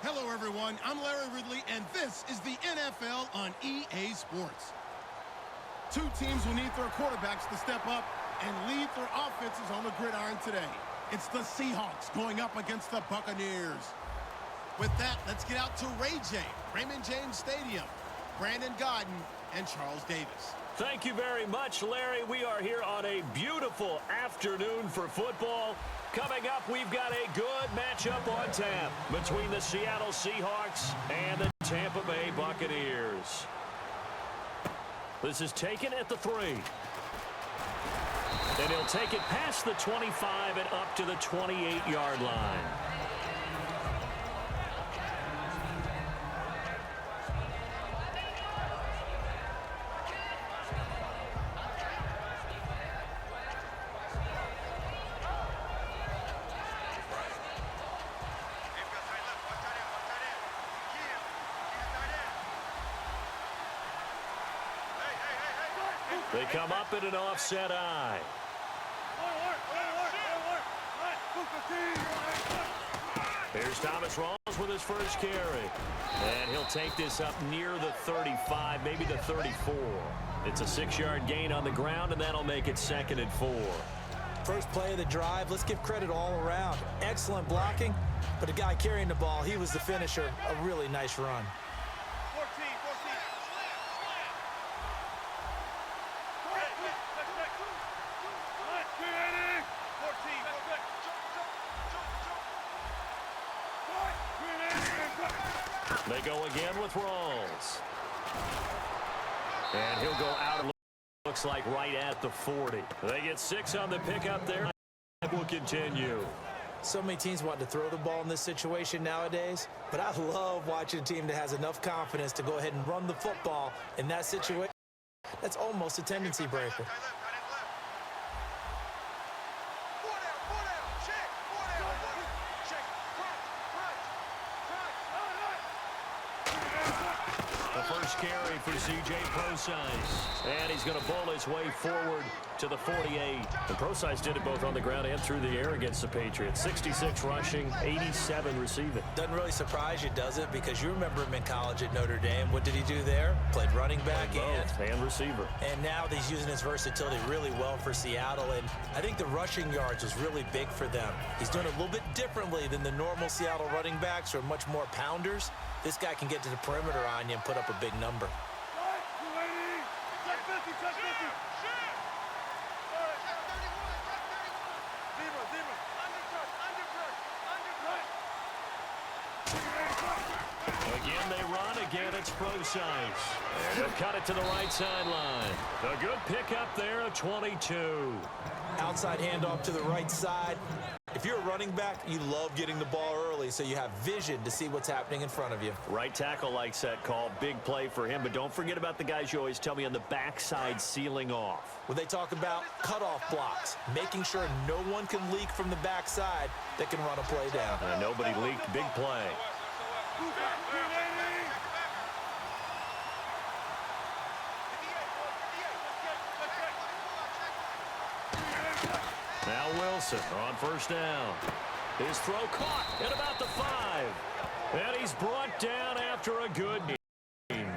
Hello, everyone. I'm Larry Ridley, and this is the NFL on EA Sports. Two teams will need their quarterbacks to step up and lead their offenses on the gridiron today. It's the Seahawks going up against the Buccaneers. With that, let's get out to Raymond James Stadium, Brandon Godden, and Charles Davis. Thank you very much, Larry. We are here on a beautiful afternoon for football. Coming up, we've got a good matchup on tap between the Seattle Seahawks and the Tampa Bay Buccaneers. This is taken at the 3. And he'll take it past the 25 and up to the 28-yard line. They come up in an offset eye. Here's Thomas Rawls with his first carry. And he'll take this up near the 35, maybe the 34. It's a 6-yard gain on the ground, and that'll make it 2nd and 4. First play of the drive, let's give credit all around. Excellent blocking, but the guy carrying the ball, he was the finisher. A really nice run. They go again with Rawls. And he'll go out, looks like right at the 40. They get 6 on the pickup there. Will continue. So many teams want to throw the ball in this situation nowadays, but I love watching a team that has enough confidence to go ahead and run the football in that situation. That's almost a tendency breaker. Carry for C.J. Prosise. And he's going to bowl his way forward to the 48. And Prosise did it both on the ground and through the air against the Patriots. 66 rushing, 87 receiving. Doesn't really surprise you, does it? Because you remember him in college at Notre Dame. What did he do there? Played running back and receiver. And now he's using his versatility really well for Seattle. And I think the rushing yards was really big for them. He's doing it a little bit differently than the normal Seattle running backs, who are much more pounders. This guy can get to the perimeter on you and put up a big number. Again, they run. Again, it's Prosise. And he'll cut it to the right sideline. A good pickup there, a 22. Outside handoff to the right side. If you're a running back, you love getting the ball early so you have vision to see what's happening in front of you. Right tackle likes that call. Big play for him. But don't forget about the guys you always tell me on the backside sealing off. When they talk about cutoff blocks, making sure no one can leak from the backside that can run a play down. Nobody leaked. Big play. Now Wilson on first down. His throw caught at about the 5. And he's brought down after a good game.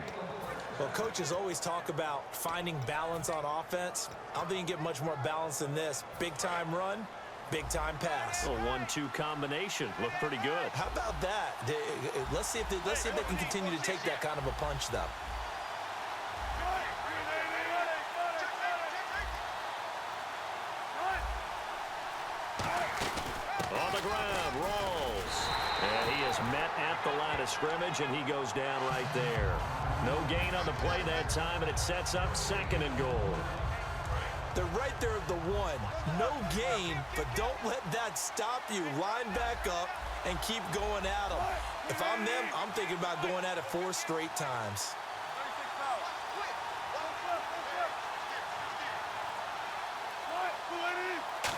Well, coaches always talk about finding balance on offense. I don't think you can get much more balance than this. Big-time run, big-time pass. A 1-2 combination. Looked pretty good. How about that? Let's see if they can continue to take that kind of a punch, though. On the ground, Rawls. And he is met at the line of scrimmage, and he goes down right there. No gain on the play that time, and it sets up 2nd and goal. They're right there at the 1. No gain, but don't let that stop you. Line back up and keep going at them. If I'm them, I'm thinking about going at it 4 straight times.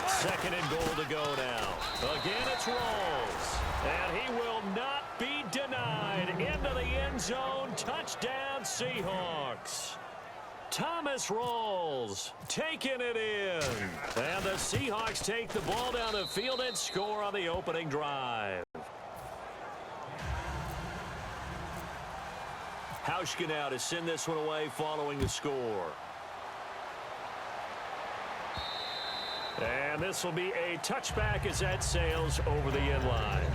Second and goal to go now. Again, it's Rawls. And he will not be denied. Into the end zone. Touchdown, Seahawks. Thomas Rawls taking it in. And the Seahawks take the ball down the field and score on the opening drive. Hauschka now to send this one away following the score. And this will be a touchback as that sails over the end line.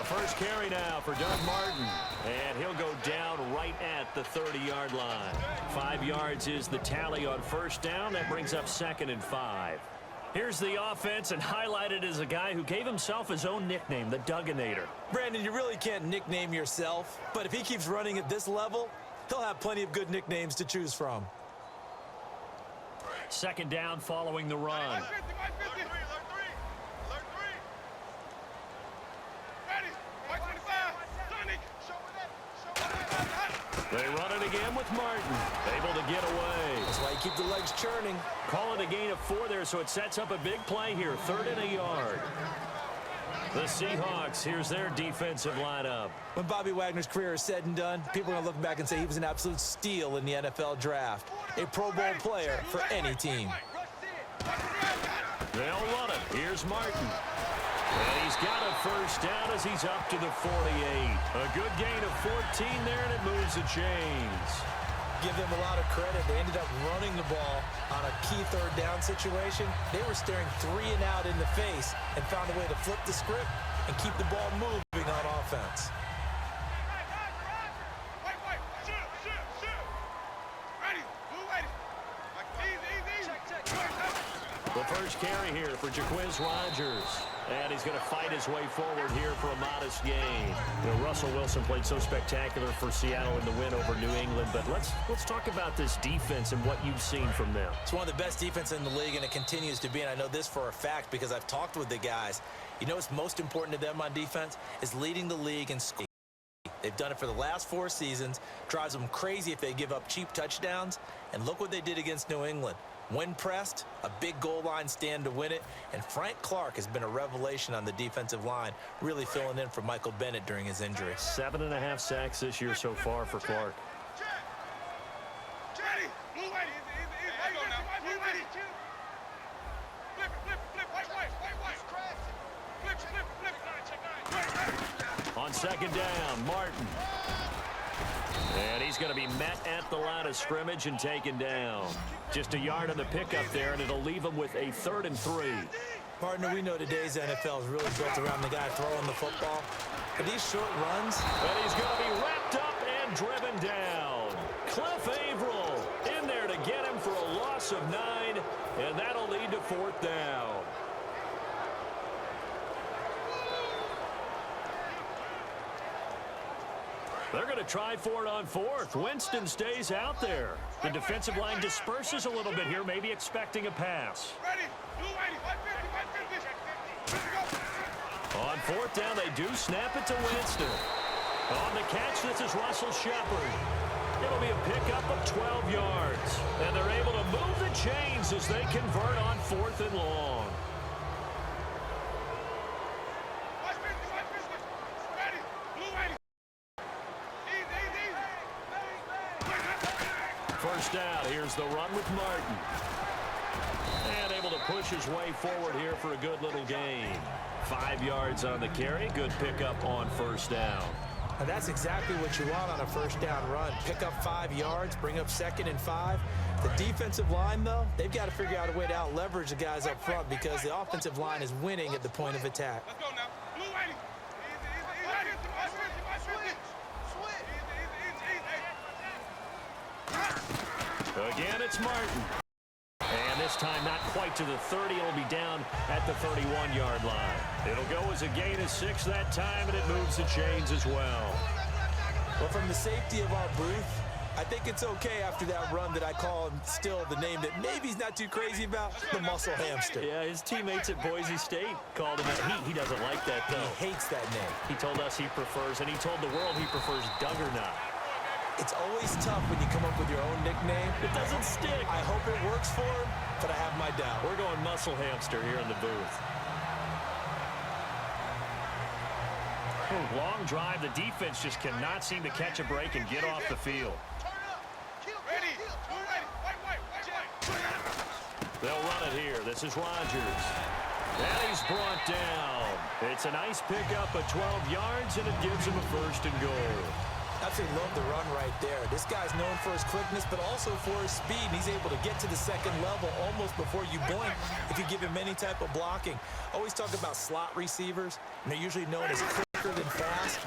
First carry now for Doug Martin, and he'll go down right at the 30-yard line. 5 yards is the tally on first down. That brings up 2nd and 5. Here's the offense, and highlighted as a guy who gave himself his own nickname, the Dugginator. Brandon, you really can't nickname yourself, but if he keeps running at this level, he'll have plenty of good nicknames to choose from. 2nd down following the run. They run it again with Martin. Able to get away. That's why you keep the legs churning. Call it a gain of 4 there, so it sets up a big play here. 3rd and a yard. The Seahawks, here's their defensive lineup. When Bobby Wagner's career is said and done, people are going to look back and say he was an absolute steal in the NFL draft. A Pro Bowl player for any team. They'll run it. Here's Martin. And he's got a first down as he's up to the 48. A good gain of 14 there, and it moves the chains. Give them a lot of credit. They ended up running the ball on a key 3rd down situation. They were staring 3 and out in the face and found a way to flip the script and keep the ball moving on offense. The first carry here for Jaquiz Rogers. And he's going to fight his way forward here for a modest gain. You know, Russell Wilson played so spectacular for Seattle in the win over New England. But let's talk about this defense and what you've seen from them. It's one of the best defenses in the league, and it continues to be. And I know this for a fact because I've talked with the guys. You know what's most important to them on defense is leading the league in scoring. They've done it for the last 4 seasons. Drives them crazy if they give up cheap touchdowns. And look what they did against New England. When pressed, a big goal line stand to win it. And Frank Clark has been a revelation on the defensive line, really filling in for Michael Bennett during his injury. 7.5 sacks this year so far for Clark. On 2nd down, Martin. And he's going to be met at the line of scrimmage and taken down. Just a yard on the pickup there, and it'll leave him with a 3rd and 3. Partner, we know today's NFL is really built around the guy throwing the football. But these short runs... And he's going to be wrapped up and driven down. Cliff Averill in there to get him for a loss of 9, and that'll lead to 4th down. They're going to try for it on 4th. Winston stays out there. The defensive line disperses a little bit here, maybe expecting a pass. On 4th down, they do snap it to Winston. On the catch, this is Russell Shepard. It'll be a pickup of 12 yards. And they're able to move the chains as they convert on 4th and long. First down, here's the run with Martin. And able to push his way forward here for a good little gain. 5 yards on the carry, good pickup on first down. Now that's exactly what you want on a first down run. Pick up 5 yards, bring up 2nd and 5. The defensive line, though, they've got to figure out a way to out-leverage the guys up front because the offensive line is winning at the point of attack. Let's go now. Blue 80. Again, it's Martin. And this time not quite to the 30. It'll be down at the 31-yard line. It'll go as a gain of 6 that time, and it moves the chains as well. Well, from the safety of our booth, I think it's okay after that run that I call him still the name that maybe he's not too crazy about, the muscle hamster. Yeah, his teammates at Boise State called him that. He doesn't like that, though. He hates that name. He told us he prefers, and he told the world he prefers Duggernaut. It's always tough when you come up with your own nickname. It doesn't stick. I hope it works for him, but I have my doubt. We're going muscle hamster here in the booth. Long drive. The defense just cannot seem to catch a break and get off the field. They'll run it here. This is Rodgers. And he's brought down. It's a nice pickup of 12 yards, and it gives him a 1st and goal. Absolutely love the run right there. This guy's known for his quickness, but also for his speed. And he's able to get to the second level almost before you blink if you give him any type of blocking. Always talk about slot receivers, and they're usually known as quicker than fast.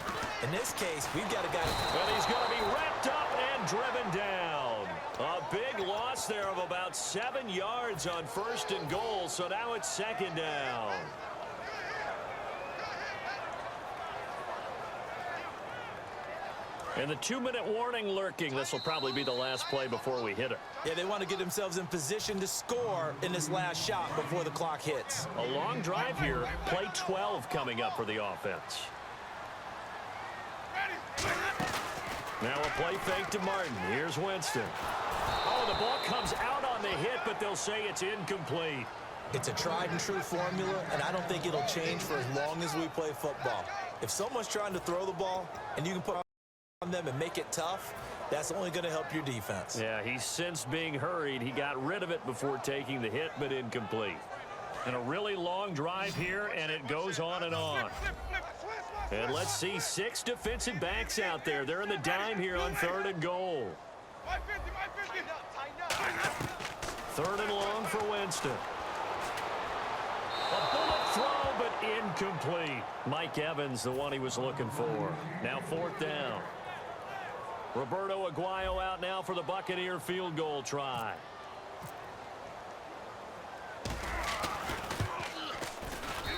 In this case, we've got a guy. And he's going to be wrapped up and driven down. A big loss there of about 7 yards on 1st and goal, so now it's 2nd down. And the 2-minute warning lurking. This will probably be the last play before we hit it. Yeah, they want to get themselves in position to score in this last shot before the clock hits. A long drive here. Play 12 coming up for the offense. Now a play fake to Martin. Here's Winston. Oh, the ball comes out on the hit, but they'll say it's incomplete. It's a tried and true formula, and I don't think it'll change for as long as we play football. If someone's trying to throw the ball and you can put on them and make it tough, that's only going to help your defense. Yeah, he's since being hurried. He got rid of it before taking the hit, but incomplete. And a really long drive here, and it goes on and on. And let's see 6 defensive backs out there. They're in the dime here on 3rd and goal. 3rd and long for Winston. A bullet throw, but incomplete. Mike Evans, the one he was looking for. Now 4th down. Roberto Aguayo out now for the Buccaneer field goal try.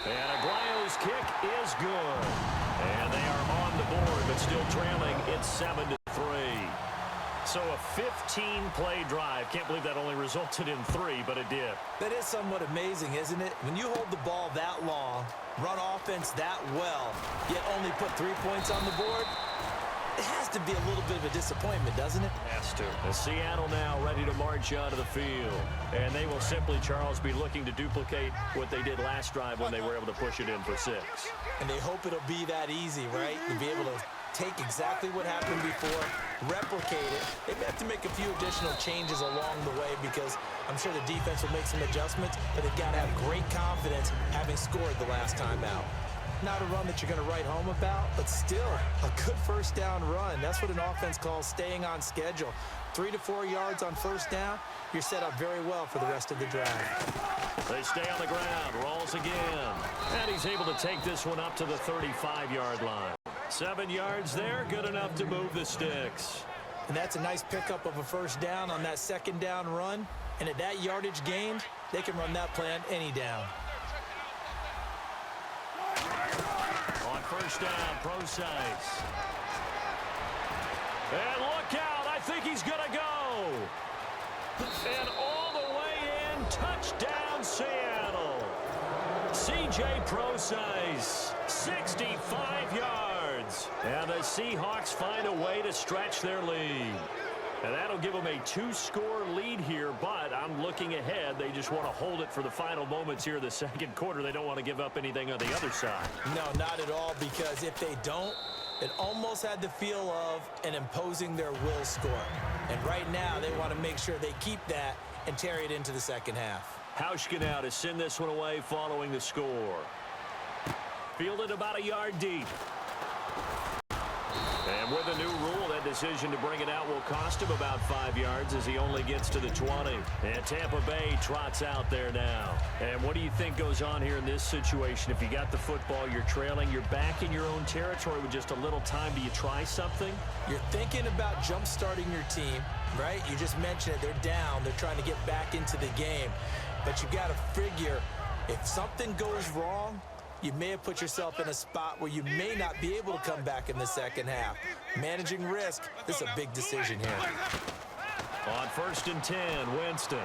And Aguayo's kick is good. And they are on the board, but still trailing. It's 7-3. So a 15-play drive. Can't believe that only resulted in 3, but it did. That is somewhat amazing, isn't it? When you hold the ball that long, run offense that well, yet only put 3 points on the board, it has to be a little bit of a disappointment, doesn't it? Has to. And Seattle now ready to march onto the field. And they will simply, Charles, be looking to duplicate what they did last drive when they were able to push it in for 6. And they hope it'll be that easy, right? To be able to take exactly what happened before, replicate it. They may have to make a few additional changes along the way because I'm sure the defense will make some adjustments, but they've got to have great confidence having scored the last time out. Not a run that you're going to write home about, but still a good 1st down run. That's what an offense calls staying on schedule. 3 to 4 yards on 1st down, you're set up very well for the rest of the drive. They stay on the ground, rolls again. And he's able to take this one up to the 35-yard line. 7 yards there, good enough to move the sticks. And that's a nice pickup of a 1st down on that 2nd down run. And at that yardage gained, they can run that play on any down. On 1st down, Procise. And look out, I think he's going to go. And all the way in, touchdown Seattle. C.J. Procise, 65 yards. And the Seahawks find a way to stretch their lead. And that'll give them a 2-score lead here, but I'm looking ahead. They just want to hold it for the final moments here of the 2nd quarter. They don't want to give up anything on the other side. No, not at all, because if they don't, it almost had the feel of an imposing their will score. And right now, they want to make sure they keep that and carry it into the 2nd half. Hauschka now to send this one away following the score. Fielded about a yard deep. And with a new rule, that decision to bring it out will cost him about 5 yards as he only gets to the 20. And Tampa Bay trots out there now. And what do you think goes on here in this situation? If you got the football, you're trailing, you're back in your own territory with just a little time. Do you try something? You're thinking about jump-starting your team, right? You just mentioned it. They're down. They're trying to get back into the game. But you got to figure if something goes wrong, you may have put yourself in a spot where you may not be able to come back in the 2nd half. Managing risk, this is a big decision here. On 1st and 10, Winston.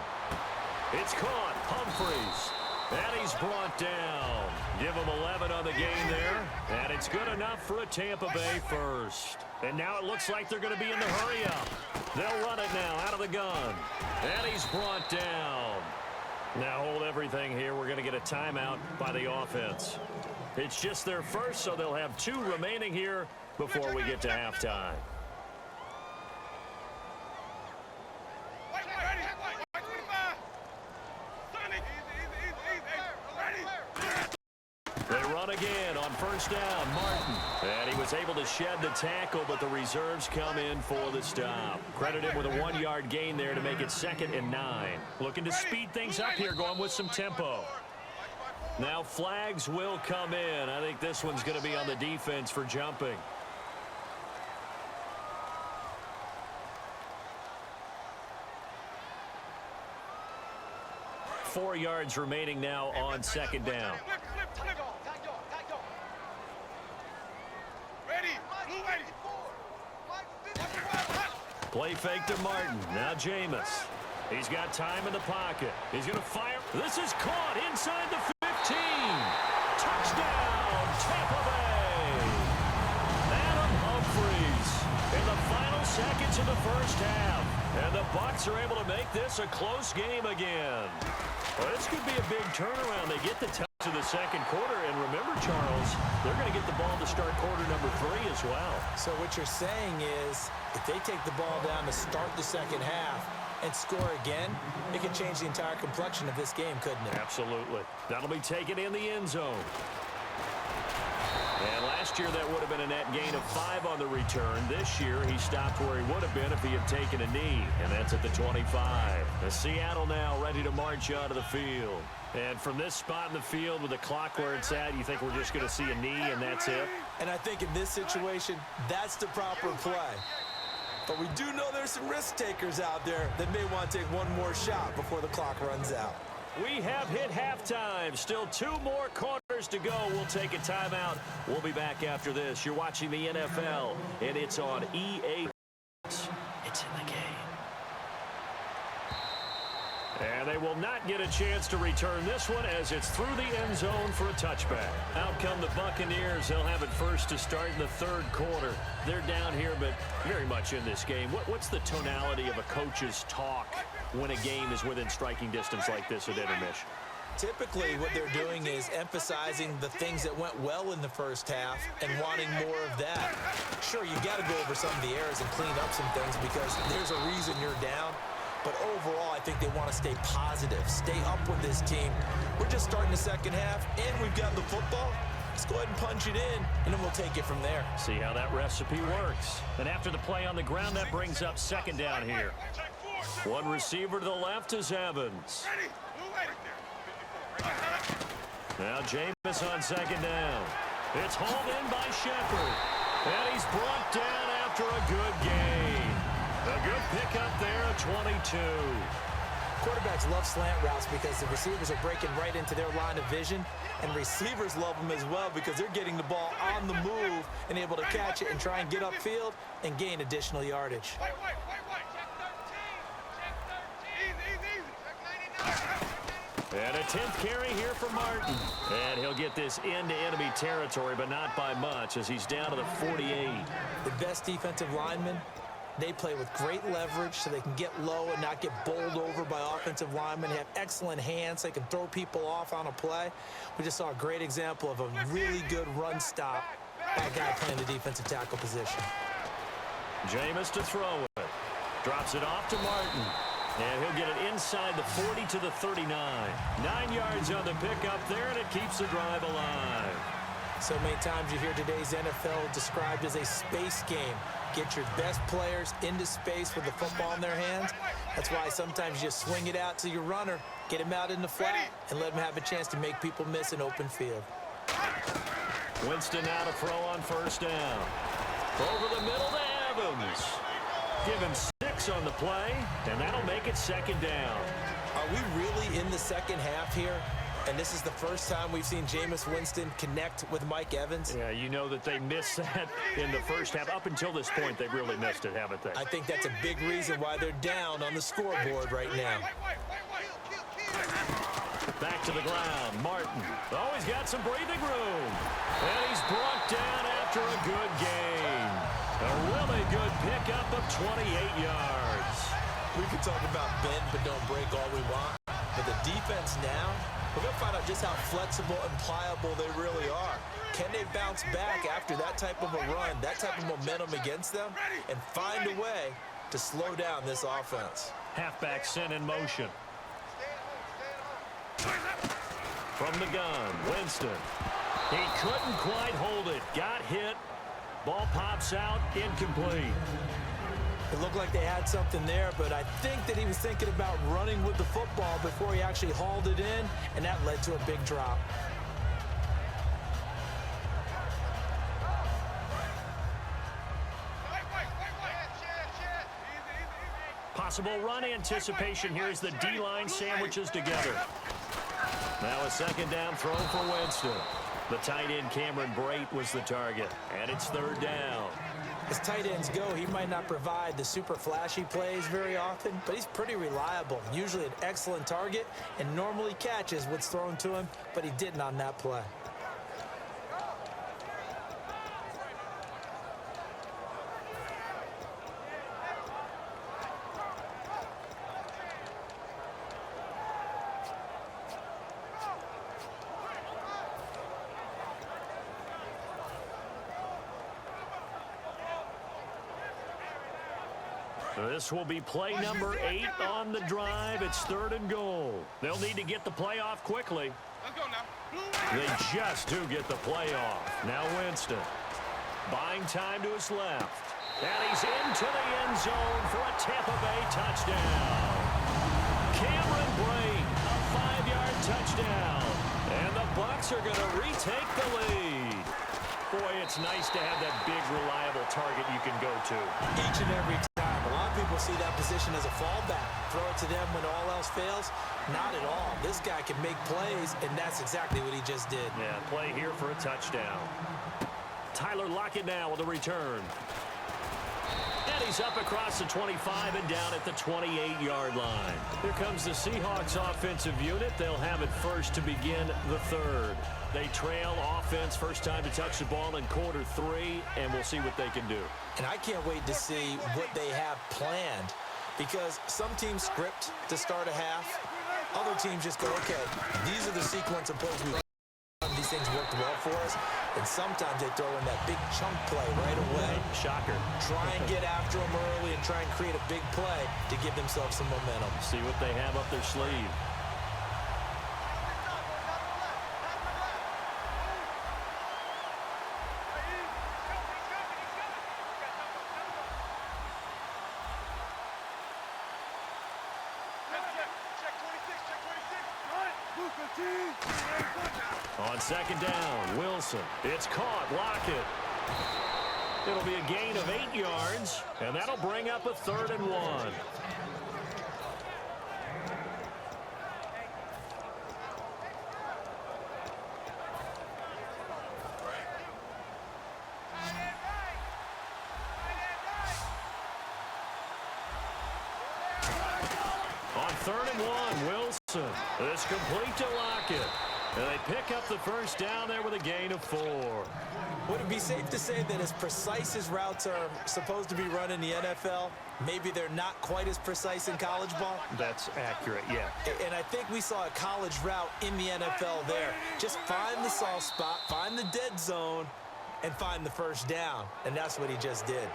It's caught. Humphries. And he's brought down. Give him 11 on the game there. And it's good enough for a Tampa Bay 1st. And now it looks like they're going to be in the hurry-up. They'll run it now out of the gun. And he's brought down. Now hold everything here. We're going to get a timeout by the offense. It's just their first, so they'll have 2 remaining here before we get to halftime. They run again on first down. Martin. And he was able to shed the tackle, but the reserves come in for the stop. Credit him with a 1-yard gain there to make it 2nd and 9. Looking to speed things up here, going with some tempo. Now flags will come in. I think this one's going to be on the defense for jumping. Four yards remaining now on second down. Play fake to Martin. Now Jameis. He's got time in the pocket. He's going to fire. This is caught inside the 15. Touchdown, Tampa Bay. Adam Humphries in the final seconds of the first half. And the Bucs are able to make this a close game again. Well, this could be a big turnaround. They get the touch of the second quarter. And remember, Charles, they're going to get the ball to start quarter number 3 as well. So what you're saying is if they take the ball down to start the second half and score again, it could change the entire complexion of this game, couldn't it? Absolutely. That'll be taken in the end zone. And last year, that would have been a net gain of 5 on the return. This year, he stopped where he would have been if he had taken a knee, and that's at the 25. The Seattle now ready to march out of the field. And from this spot in the field with the clock where it's at, you think we're just going to see a knee and that's it? And I think in this situation, that's the proper play. But we do know there's some risk takers out there that may want to take one more shot before the clock runs out. We have hit halftime. Still 2 more quarters to go. We'll take a timeout. We'll be back after this. You're watching the NFL, and it's on EA. It's in the game. And they will not get a chance to return this one as it's through the end zone for a touchback. Out come the Buccaneers. They'll have it first to start in the third quarter. They're down here, but very much in this game. What's the tonality of a coach's talk when a game is within striking distance like this at intermission? Typically, what they're doing is emphasizing the things that went well in the first half and wanting more of that. Sure, you got to go over some of the errors and clean up some things because there's a reason you're down. But overall, I think they want to stay positive, stay up with this team. We're just starting the second half, and we've got the football. Let's go ahead and punch it in, and then we'll take it from there. See how that recipe works. And after the play on the ground, that brings up second down here. One receiver to the left is Evans. Now Jameis on second down. It's hauled in by Shepard. And he's brought down after a good gain. A good pickup there at 22. Quarterbacks love slant routes because the receivers are breaking right into their line of vision, and receivers love them as well because they're getting the ball on the move and able to catch it and try and get upfield and gain additional yardage. And a 10th carry here for Martin. And he'll get this into enemy territory, but not by much as he's down to the 48. The best defensive linemen, they play with great leverage so they can get low and not get bowled over by offensive linemen. They have excellent hands. They can throw people off on a play. We just saw a great example of a really good run stop by a guy playing the defensive tackle position. Jameis to throw it. Drops it off to Martin. And he'll get it inside the 40 to the 39. 9 yards on the pickup there, and it keeps the drive alive. So many times you hear today's NFL described as a space game. Get your best players into space with the football in their hands. That's why sometimes you just swing it out to your runner, get him out in the flat, and let him have a chance to make people miss an open field. Winston now to throw on first down. Over the middle to Evans. Give him 6 on the play, and that'll make it second down. Are we really in the second half here? And this is the first time we've seen Jameis Winston connect with Mike Evans. Yeah, you know that they missed that in the first half. Up until this point, they've really missed it, haven't they? I think that's a big reason why they're down on the scoreboard right now. Back to the ground, Martin. Oh, he's got some breathing room. And he's brought down after a good game. A really good pickup of 28 yards. We can talk about bend but don't break all we want. But the defense now, we're going to find out just how flexible and pliable they really are. Can they bounce back after that type of a run, that type of momentum against them, and find a way to slow down this offense? Halfback sent in motion. From the gun, Winston. He couldn't quite hold it. Got hit. Ball pops out, incomplete. It looked like they had something there, but I think that he was thinking about running with the football before he actually hauled it in, and that led to a big drop. Possible run anticipation here as the D-line sandwiches together. Now a second down throw for Winston. The tight end Cameron Brate was the target, and it's third down. As tight ends go, he might not provide the super flashy plays very often, but he's pretty reliable. Usually an excellent target and normally catches what's thrown to him, but he didn't on that play. This will be play number 8 on the drive. It's third and goal. They'll need to get the play off quickly. Let's go now. They just do get the play off. Now Winston. Buying time to his left. And he's into the end zone for a Tampa Bay touchdown. Cameron Brate, a 5-yard touchdown. And the Bucs are going to retake the lead. Boy, it's nice to have that big, reliable target you can go to. Each and every time. A lot of people see that position as a fallback. Throw it to them when all else fails. Not at all. This guy can make plays, and that's exactly what he just did. Yeah, play here for a touchdown. Tyler Lockett now with a return. And he's up across the 25 and down at the 28-yard line. Here comes the Seahawks offensive unit. They'll have it first to begin the third. They trail offense first time to touch the ball in quarter 3, and we'll see what they can do. And I can't wait to see what they have planned, because some teams script to start a half. Other teams just go, okay, these are the sequence of plays we run. These things worked well for us. And sometimes they throw in that big chunk play right away. Shocker. Try and get after them early and try and create a big play to give themselves some momentum. See what they have up their sleeve. On second down, Wilson. It's caught. Lockett. It'll be a gain of 8 yards, and that'll bring up a 3rd and 1. On 3rd and 1, Wilson. It's complete to Lockett. And they pick up the first down there with a gain of 4. Would it be safe to say that as precise as routes are supposed to be run in the NFL, maybe they're not quite as precise in college ball? That's accurate, yeah. And I think we saw a college route in the NFL there. Just find the soft spot, find the dead zone, and find the first down. And that's what he just did.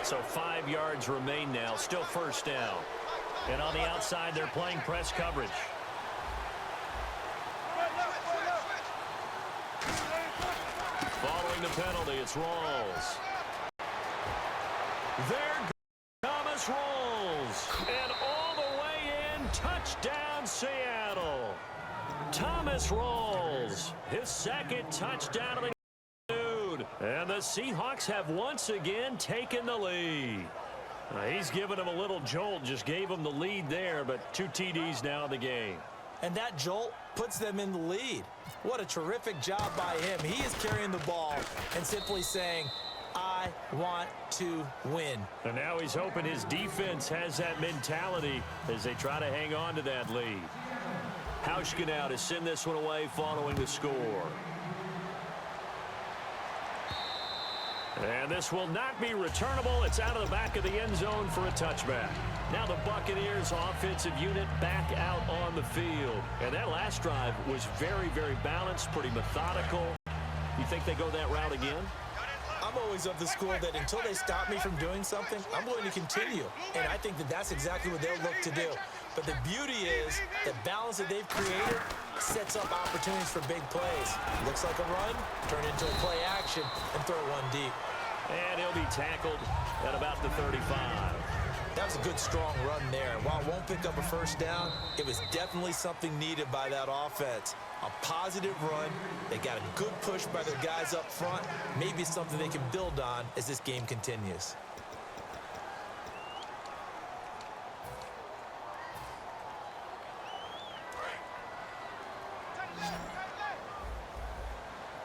So 5 yards remain now, still first down. And on the outside, they're playing press coverage. Following the penalty, it's Rawls. There Thomas Rawls. And all the way in, touchdown Seattle. Thomas Rawls, his second touchdown of the and the Seahawks have once again taken the lead. He's given him a little jolt, just gave him the lead there, but 2 TDs now in the game. And that jolt puts them in the lead. What a terrific job by him. He is carrying the ball and simply saying, I want to win. And now he's hoping his defense has that mentality as they try to hang on to that lead. Hauschka now to send this one away following the score. And this will not be returnable. It's out of the back of the end zone for a touchback. Now the Buccaneers offensive unit back out on the field. And that last drive was very, very balanced, pretty methodical. You think they go that route again? I'm always of the school that until they stop me from doing something, I'm going to continue. And I think that that's exactly what they'll look to do. But the beauty is the balance that they've created sets up opportunities for big plays. Looks like a run, turn into a play action, and throw one deep. And he'll be tackled at about the 35. That was a good, strong run there. While it won't pick up a first down, it was definitely something needed by that offense. A positive run. They got a good push by their guys up front. Maybe something they can build on as this game continues.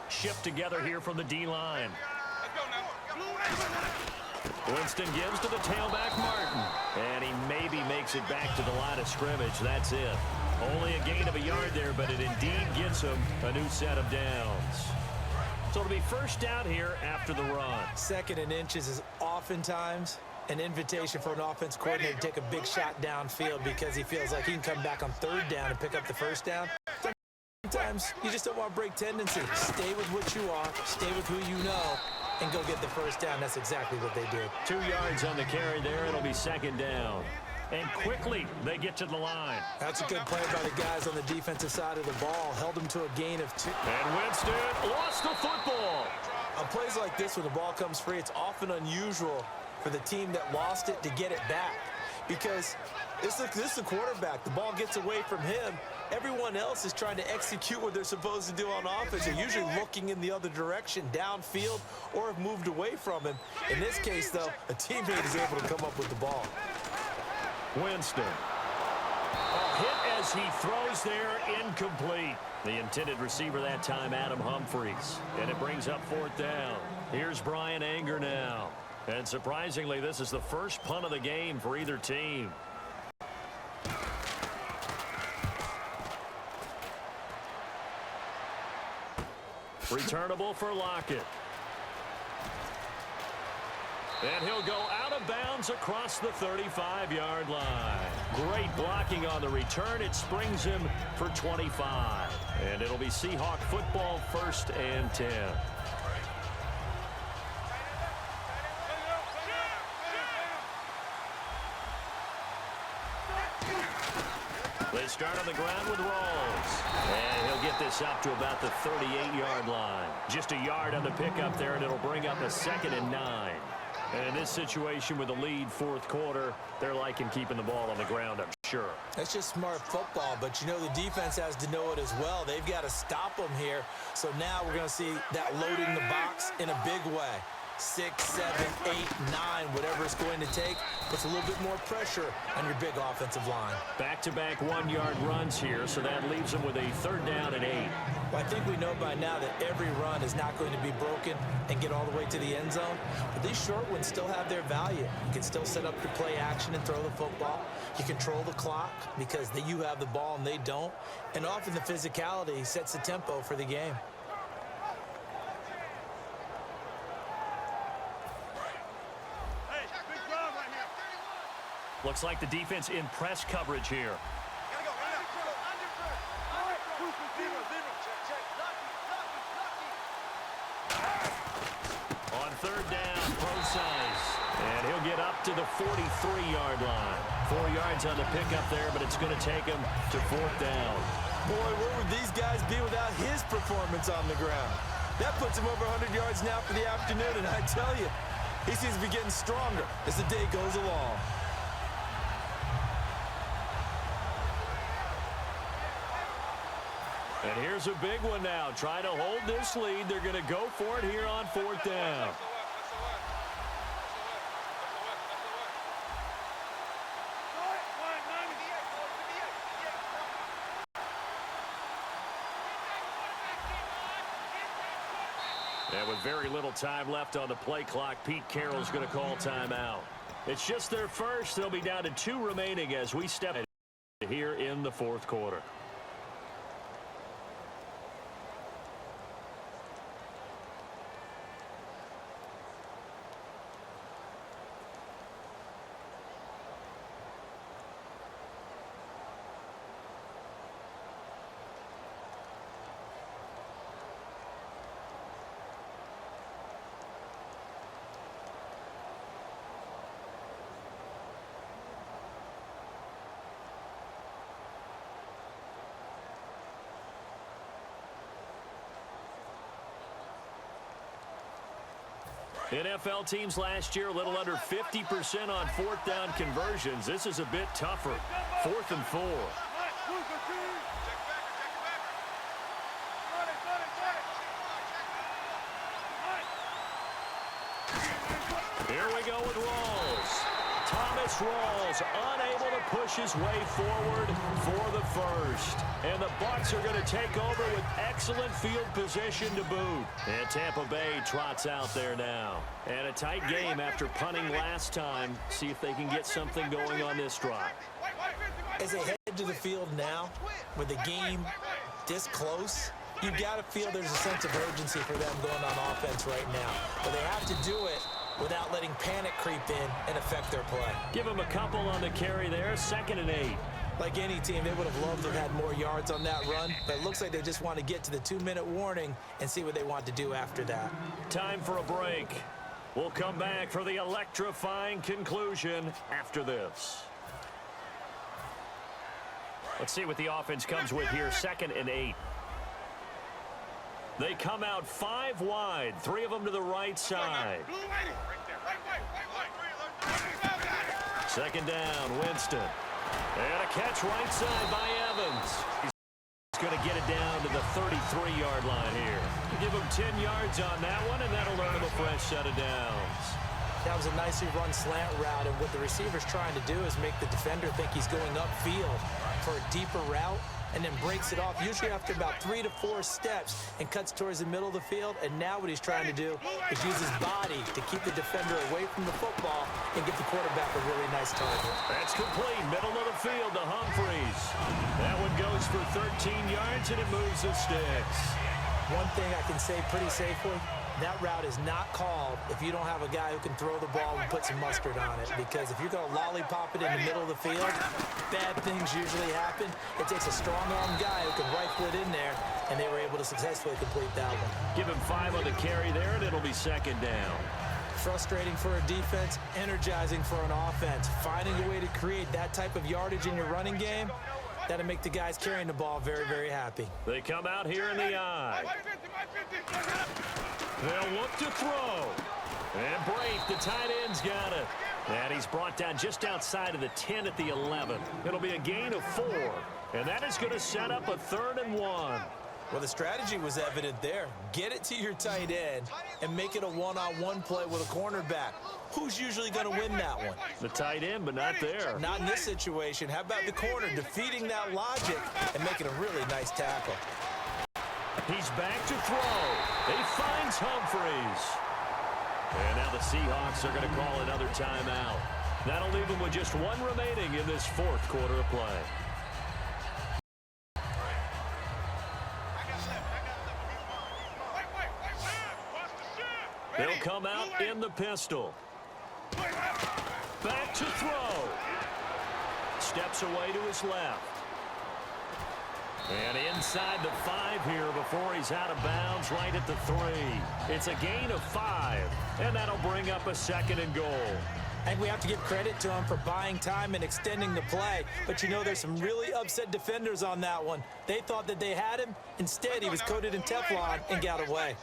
Shift together here from the D-line. Winston gives to the tailback, Martin. And he maybe makes it back to the line of scrimmage. That's it. Only a gain of a yard there, but it indeed gets him a new set of downs. So it'll be first down here after the run. 2nd and inches is oftentimes an invitation for an offense coordinator to take a big shot downfield because he feels like he can come back on 3rd down and pick up the first down. Sometimes you just don't want to break tendency. Stay with what you are, stay with who you know, and go get the first down. That's exactly what they did. 2 yards on the carry there. It'll be 2nd down. And quickly, they get to the line. That's a good play by the guys on the defensive side of the ball. Held them to a gain of 2. And Winston lost the football. On plays like this, when the ball comes free, it's often unusual for the team that lost it to get it back. Because this is the quarterback. The ball gets away from him. Everyone else is trying to execute what they're supposed to do on offense. They're usually looking in the other direction, downfield, or have moved away from him. In this case, though, a teammate is able to come up with the ball. Winston. A hit as he throws there, incomplete. The intended receiver that time, Adam Humphries. And it brings up 4th down. Here's Brian Anger now. And surprisingly, this is the first punt of the game for either team. Returnable for Lockett. And he'll go out of bounds across the 35-yard line. Great blocking on the return. It springs him for 25. And it'll be Seahawk football, 1st and 10. They start on the ground with Rolls. And he'll get this up to about the 38-yard line. Just a yard on the pickup there, and it'll bring up a 2nd and 9. And in this situation with the lead 4th quarter, they're liking keeping the ball on the ground, I'm sure. That's just smart football, but you know the defense has to know it as well. They've got to stop them here. So now we're going to see that loading the box in a big way. 6, 7, 8, 9, whatever it's going to take, puts a little bit more pressure on your big offensive line. Back-to-back 1-yard runs here, so that leaves them with a 3rd down and 8. Well, I think we know by now that every run is not going to be broken and get all the way to the end zone. But these short ones still have their value. You can still set up your play action and throw the football. You control the clock because you have the ball and they don't. And often the physicality sets the tempo for the game. Looks like the defense in press coverage here. On 3rd down, Procise. And he'll get up to the 43-yard line. 4 yards on the pickup there, but it's going to take him to 4th down. Boy, where would these guys be without his performance on the ground? That puts him over 100 yards now for the afternoon, and I tell you, he seems to be getting stronger as the day goes along. And here's a big one now. Trying to hold this lead. They're going to go for it here on 4th down. And with very little time left on the play clock, Pete Carroll's going to call timeout. It's just their first. They'll be down to 2 remaining as we step here in the 4th quarter. NFL teams last year, a little under 50% on fourth down conversions. This is a bit tougher. 4th and 4. Here we go with Rawls. Thomas Rawls unable to push his way forward for the first. And the Bucs are going to take over with excellent field position to boot. And Tampa Bay trots out there now. And a tight game after punting last time. See if they can get something going on this drive. As they head to the field now, with the game this close, you've got to feel there's a sense of urgency for them going on offense right now. But they have to do it without letting panic creep in and affect their play. Give them a couple on the carry there, 2nd and 8. Like any team, they would have loved to have had more yards on that run, but it looks like they just want to get to the 2-minute warning and see what they want to do after that. Time for a break. We'll come back for the electrifying conclusion after this. Let's see what the offense comes with here, 2nd and 8. They come out 5 wide, 3 of them to the right side. 2nd down, Winston. And a catch right side by Evans. He's going to get it down to the 33-yard line here. Give him 10 yards on that one, and that'll earn him a fresh set of downs. That was a nicely run slant route, and what the receiver's trying to do is make the defender think he's going upfield for a deeper route, and then breaks it off, usually after about 3 to 4 steps, and cuts towards the middle of the field. And now what he's trying to do is use his body to keep the defender away from the football and give the quarterback a really nice target. That's complete. Middle of the field to Humphreys. That one goes for 13 yards, and it moves the sticks. One thing I can say pretty safely, that route is not called if you don't have a guy who can throw the ball and put some mustard on it. Because if you're going to lollipop it in the middle of the field, bad things usually happen. It takes a strong-arm guy who can rifle it in there, and they were able to successfully complete that one. Give him 5 on the carry there, and it'll be 2nd down. Frustrating for a defense, energizing for an offense. Finding a way to create that type of yardage in your running game, that'll make the guys carrying the ball very, very happy. They come out here in the eye. They'll look to throw. And Braith, the tight end's got it. And he's brought down just outside of the 10 at the 11. It'll be a gain of 4. And that is going to set up a 3rd and 1. Well, the strategy was evident there. Get it to your tight end and make it a one-on-one play with a cornerback. Who's usually going to win that one? The tight end, but not there. Not in this situation. How about the corner defeating that logic and making a really nice tackle? He's back to throw. He finds Humphreys. And now the Seahawks are going to call another timeout. That'll leave them with just 1 remaining in this 4th quarter of play. They'll come out in the pistol. Back to throw. Steps away to his left. And inside the 5 here before he's out of bounds right at the 3. It's a gain of 5, and that'll bring up a 2nd and goal. And we have to give credit to him for buying time and extending the play. But you know, there's some really upset defenders on that one. They thought that they had him. Instead, he was coated in Teflon and got away.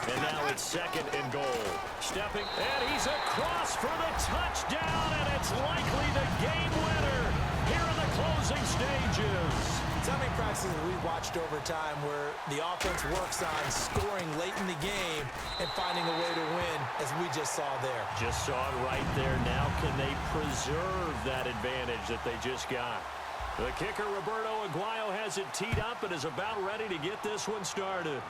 And now it's 2nd and goal. Stepping, and he's across for the touchdown, and it's likely the game winner here in the closing stages. So many practices we watched over time where the offense works on scoring late in the game and finding a way to win, as we just saw there. Just saw it right there. Now can they preserve that advantage that they just got? The kicker, Roberto Aguayo, has it teed up and is about ready to get this one started.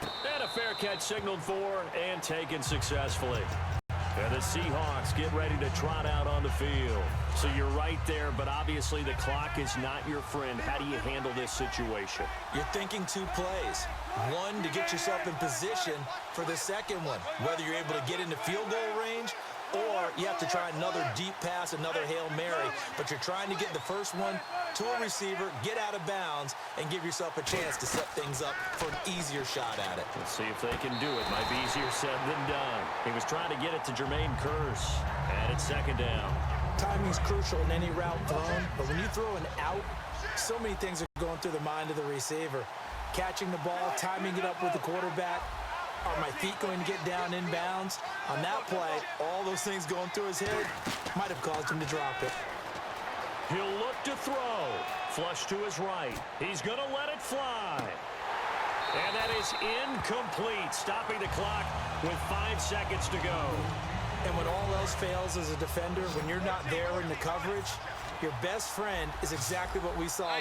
And a fair catch signaled for and taken successfully. And the Seahawks get ready to trot out on the field. So you're right there, but obviously the clock is not your friend. How do you handle this situation? You're thinking 2 plays. One, to get yourself in position for the second one, whether you're able to get into field goal range or you have to try another deep pass, another Hail Mary. But you're trying to get the first one to a receiver, get out of bounds, and give yourself a chance to set things up for an easier shot at it. Let's see if they can do it. Might be easier said than done. He was trying to get it to Jermaine Kearse, and it's 2nd down. Timing's crucial in any route thrown, but when you throw an out, so many things are going through the mind of the receiver. Catching the ball, timing it up with the quarterback, Are my feet going to get down inbounds? On that play, all those things going through his head might have caused him to drop it. He'll look to throw. Flush to his right. He's going to let it fly. And that is incomplete, stopping the clock with 5 seconds to go. And when all else fails as a defender, when you're not there in the coverage, your best friend is exactly what we saw.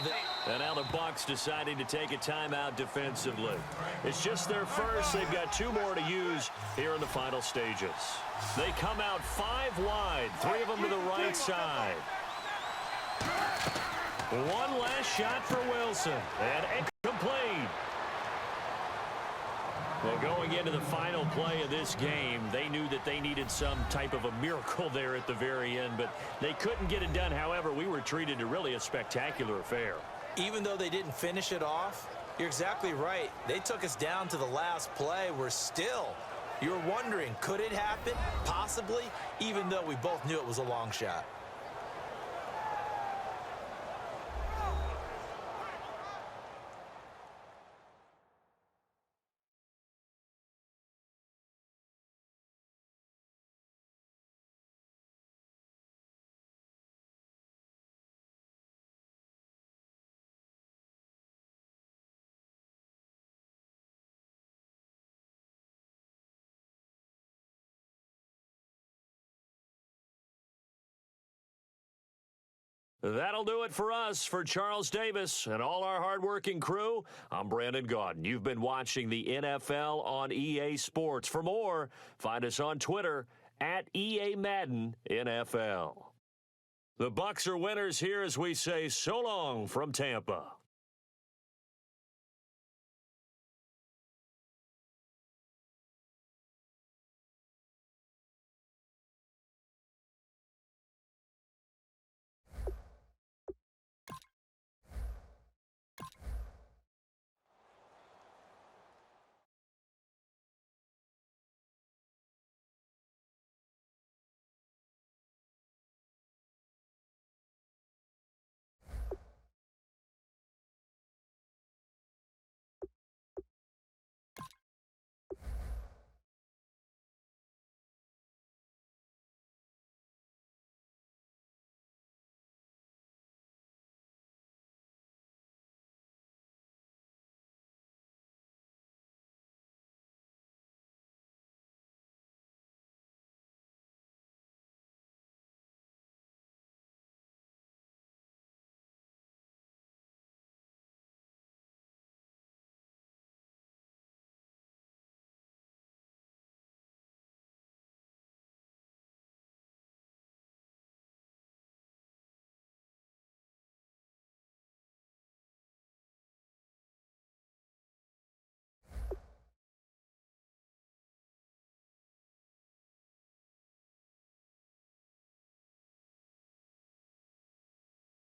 And now the Bucs deciding to take a timeout defensively. It's just their first. They've got 2 more to use here in the final stages. They come out 5 wide, 3 of them to the right side. One last shot for Wilson, and incomplete. Well, going into the final play of this game, they knew that they needed some type of a miracle there at the very end, but they couldn't get it done. However, we were treated to really a spectacular affair. Even though they didn't finish it off, you're exactly right. They took us down to the last play. You're wondering, could it happen? Possibly, even though we both knew it was a long shot. That'll do it for us. For Charles Davis and all our hardworking crew, I'm Brandon Gaudin. You've been watching the NFL on EA Sports. For more, find us on Twitter at EA Madden NFL. The Bucs are winners here as we say so long from Tampa.